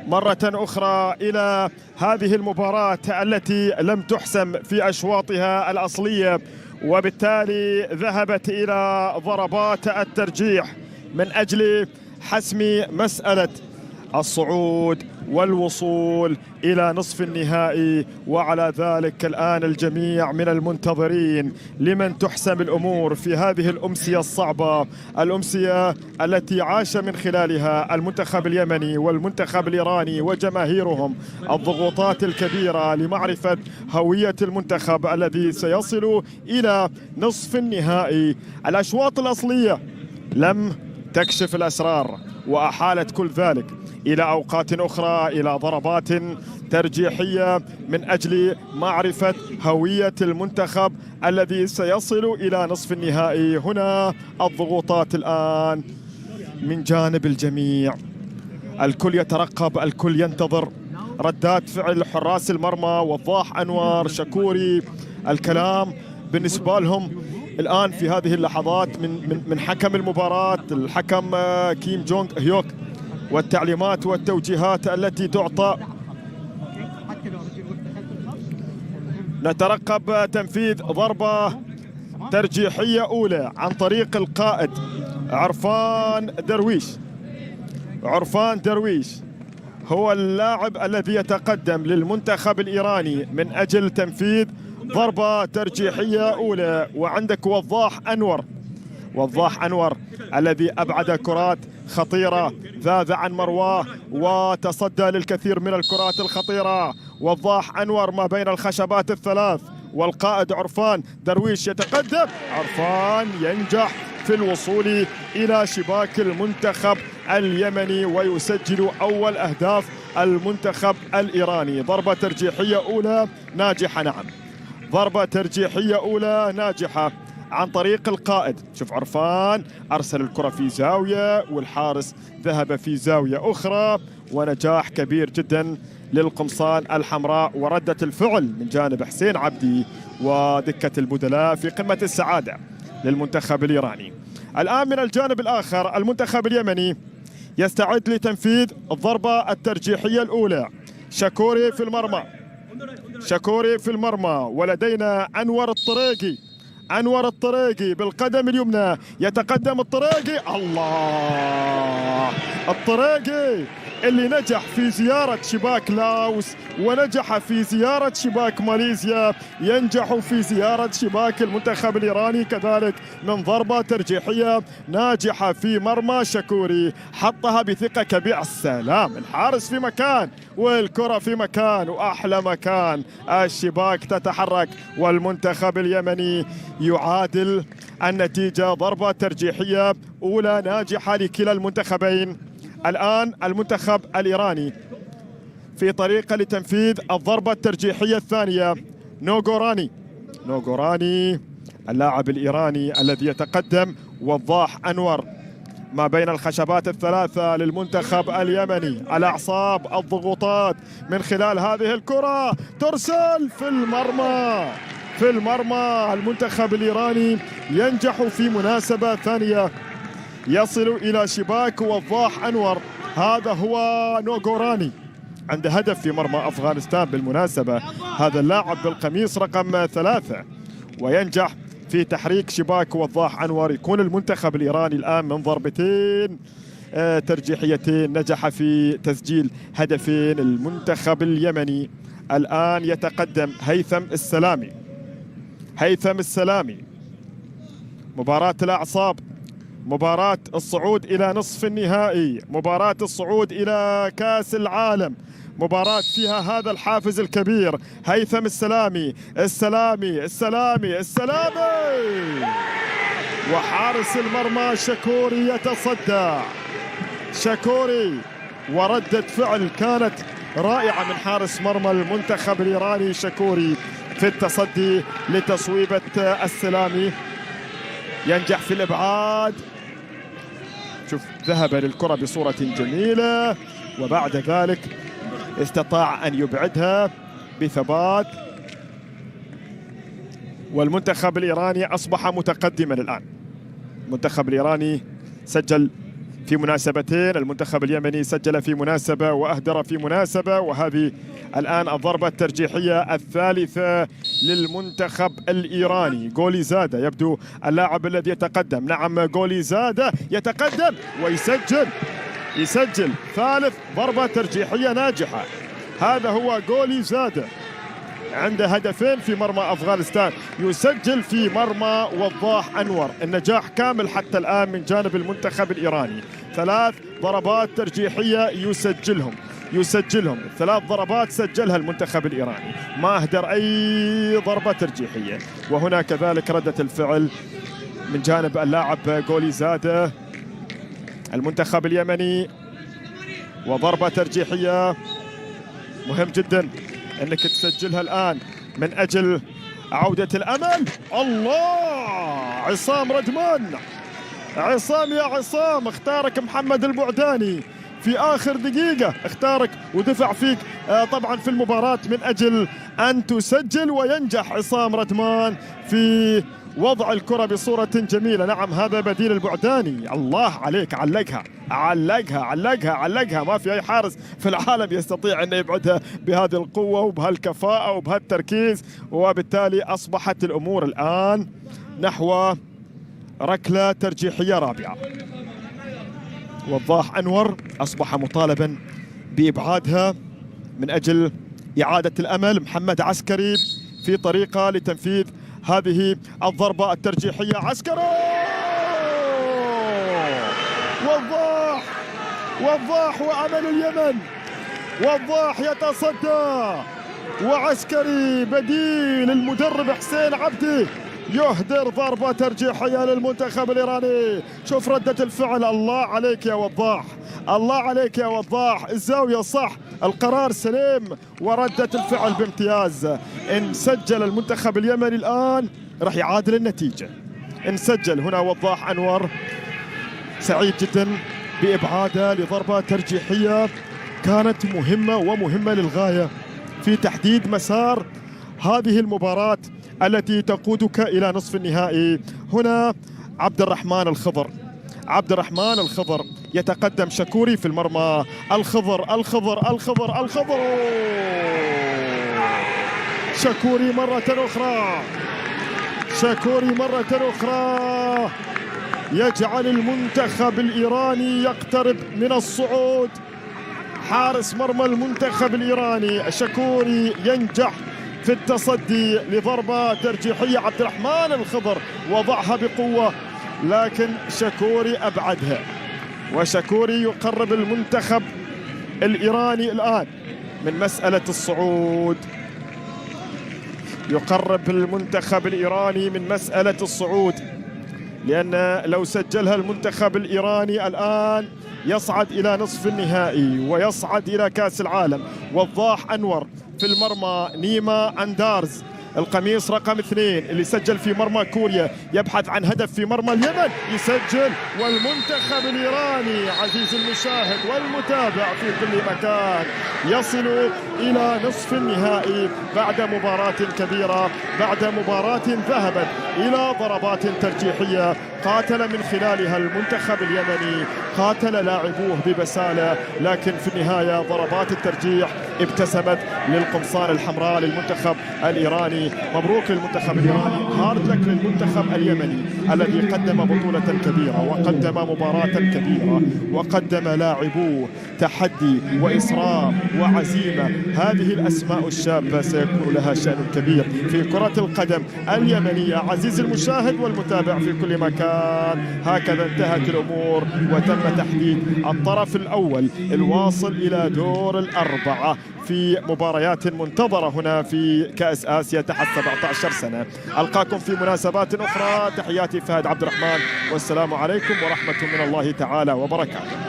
مرة أخرى إلى هذه المباراة التي لم تحسم في أشواطها الأصلية، وبالتالي ذهبت إلى ضربات الترجيح من أجل حسم مسألة الصعود والوصول إلى نصف النهائي. وعلى ذلك الآن الجميع من المنتظرين لمن تحسم الأمور في هذه الأمسية الصعبة، الأمسية التي عاش من خلالها المنتخب اليمني والمنتخب الإيراني وجماهيرهم الضغوطات الكبيرة لمعرفة هوية المنتخب الذي سيصل إلى نصف النهائي. الأشواط الأصلية لم تكشف الأسرار، وأحالت كل ذلك إلى أوقات أخرى، إلى ضربات ترجيحية من أجل معرفة هوية المنتخب الذي سيصل إلى نصف النهائي. هنا الضغوطات الآن من جانب الجميع، الكل يترقب، الكل ينتظر ردات فعل حراس المرمى وضاح أنور شكوري. الكلام بالنسبة لهم الآن في هذه اللحظات من حكم المباراة الحكم كيم جونغ هيوك، والتعليمات والتوجيهات التي تعطى. نترقب تنفيذ ضربة ترجيحية أولى عن طريق القائد عرفان درويش. عرفان درويش هو اللاعب الذي يتقدم للمنتخب الإيراني من أجل تنفيذ ضربة ترجيحية أولى. وعندك وضاح أنور، وضاح أنور الذي أبعد كرات خطيرة، ذاذ عن مرواه وتصدى للكثير من الكرات الخطيرة. وضاح أنور ما بين الخشبات الثلاث، والقائد عرفان درويش يتقدم. عرفان ينجح في الوصول إلى شباك المنتخب اليمني ويسجل أول أهداف المنتخب الإيراني. ضربة ترجيحية أولى ناجحة، نعم، ضربة ترجيحية أولى ناجحة عن طريق القائد. شوف عرفان أرسل الكرة في زاوية والحارس ذهب في زاوية أخرى، ونجاح كبير جدا للقمصان الحمراء وردة الفعل من جانب حسين عبدي ودكة البدلاء في قمة السعادة للمنتخب الإيراني. الآن من الجانب الآخر المنتخب اليمني يستعد لتنفيذ الضربة الترجيحية الأولى. شكوري في المرمى، شكوري في المرمى، ولدينا أنور الطريقي. أنور الطريقي بالقدم اليمنى يتقدم الطريقي. الله، الطريقي اللي نجح في زيارة شباك لاوس ونجح في زيارة شباك ماليزيا، ينجح في زيارة شباك المنتخب الإيراني كذلك من ضربة ترجيحية ناجحة في مرمى شكوري، حطها بثقة كبيرة. السلام، الحارس في مكان والكرة في مكان وأحلى مكان، الشباك تتحرك والمنتخب اليمني يعادل النتيجة. ضربة ترجيحية أولى ناجحة لكلا المنتخبين. الآن المنتخب الإيراني في طريقة لتنفيذ الضربة الترجيحية الثانية. نوغوراني، نوغوراني اللاعب الإيراني الذي يتقدم. وضاح أنور ما بين الخشبات الثلاثة للمنتخب اليمني. الأعصاب، الضغوطات من خلال هذه الكرة ترسل في المرمى، في المرمى. المنتخب الإيراني ينجح في مناسبة ثانية يصل إلى شباك وضاح أنور. هذا هو نوغوراني، عنده هدف في مرمى أفغانستان بالمناسبة، هذا اللاعب بالقميص رقم 3، وينجح في تحريك شباك وضاح أنور. يكون المنتخب الإيراني الآن من ضربتين ترجيحيتين نجح في تسجيل هدفين. المنتخب اليمني الآن يتقدم. هيثم السلامي، هيثم السلامي، مباراة الأعصاب، مباراة الصعود إلى نصف النهائي، مباراة الصعود إلى كأس العالم، مباراة فيها هذا الحافز الكبير. هيثم السلامي، السلامي السلامي السلامي، وحارس المرمى شكوري يتصدى. شكوري، وردة فعل كانت رائعة من حارس مرمى المنتخب الإيراني شكوري في التصدي لتصويبة السلامي. ينجح في الإبعاد، شوف ذهب للكرة بصورة جميلة، وبعد ذلك استطاع أن يبعدها بثبات، والمنتخب الإيراني أصبح متقدما الآن. المنتخب الإيراني سجل في مناسبتين. المنتخب اليمني سجل في مناسبة وأهدر في مناسبة، وهذه الآن الضربة الترجيحية الثالثة للمنتخب الإيراني. غوليزادة يبدو اللاعب الذي يتقدم. نعم غوليزادة يتقدم يسجل ثالث ضربة ترجيحية ناجحة. هذا هو غوليزادة، عنده هدفين في مرمى أفغانستان، يسجل في مرمى وضاح أنور. النجاح كامل حتى الآن من جانب المنتخب الإيراني. 3 ضربات ترجيحية يسجلهم 3 ضربات سجلها المنتخب الإيراني، ما أهدر أي ضربة ترجيحية. وهنا كذلك ردة الفعل من جانب اللاعب غوليزادة المنتخب اليمني، وضربة ترجيحية مهم جدا انك تسجلها الان من اجل عودة الامل. الله، عصام ردمان، عصام يا عصام، اختارك محمد البعداني في اخر دقيقة، اختارك ودفع فيك طبعا في المباراة من اجل ان تسجل، وينجح عصام ردمان في وضع الكرة بصورة جميلة. نعم هذا بديل البعداني. الله عليك، علقها. ما في أي حارس في العالم يستطيع أن يبعدها بهذه القوة وبهالكفاءة وبهالتركيز، وبالتالي أصبحت الأمور الآن نحو ركلة ترجيحية رابعة. وضاح أنور أصبح مطالبا بإبعادها من أجل إعادة الأمل. محمد عسكري في طريقة لتنفيذ هذه الضربة الترجيحية. عسكري، وضاح وأمل اليمن. وضاح يتصدى، وعسكري بديل المدرب حسين عبدي يهدر ضربة ترجيحية للمنتخب الإيراني. شوف ردة الفعل. الله عليك يا وضاح، الزاوية صح، القرار سليم، وردة الفعل بامتياز. إن سجل المنتخب اليمني الآن راح يعادل النتيجة. إن سجل هنا وضاح أنور، سعيد جدا بإبعاده لضربة ترجيحية كانت مهمة للغاية في تحديد مسار هذه المباراة التي تقودك إلى نصف النهائي. هنا عبد الرحمن الخضر يتقدم شكوري في المرمى. الخضر شكوري مرة أخرى يجعل المنتخب الإيراني يقترب من الصعود. حارس مرمى المنتخب الإيراني شكوري ينجح في التصدي لضربة ترجيحية. عبد الرحمن الخضر وضعها بقوة، لكن شكوري أبعدها، وشكوري يقرب المنتخب الإيراني الآن من مسألة الصعود. لأن لو سجلها المنتخب الإيراني الآن يصعد إلى نصف النهائي ويصعد إلى كأس العالم. وضاح أنور في المرمى. نيما أندارز القميص رقم 2 اللي سجل في مرمى كوريا يبحث عن هدف في مرمى اليمن، يسجل. والمنتخب الإيراني عزيز المشاهد والمتابع في كل مكان يصل إلى نصف النهائي بعد مباراة كبيرة، بعد مباراة ذهبت إلى ضربات ترجيحية قاتل من خلالها المنتخب اليمني، قاتل لاعبوه ببسالة، لكن في النهاية ضربات الترجيح ابتسمت للقمصان الحمراء للمنتخب الإيراني. مبروك للمنتخب الإيراني، هارد لك للمنتخب اليمني الذي قدم بطولة كبيرة وقدم مباراة كبيرة وقدم لاعبوه تحدي وإصرار وعزيمة. هذه الأسماء الشابة سيكون لها شأن كبير في كرة القدم اليمنية. عزيزي المشاهد والمتابع في كل مكان، هكذا انتهت الأمور وتم تحديد الطرف الأول الواصل إلى دور الأربعة في مباريات منتظرة هنا في كأس آسيا تحت 17 سنة. ألقاكم في مناسبات أخرى. تحياتي فهد عبد الرحمن، والسلام عليكم ورحمة من الله تعالى وبركاته.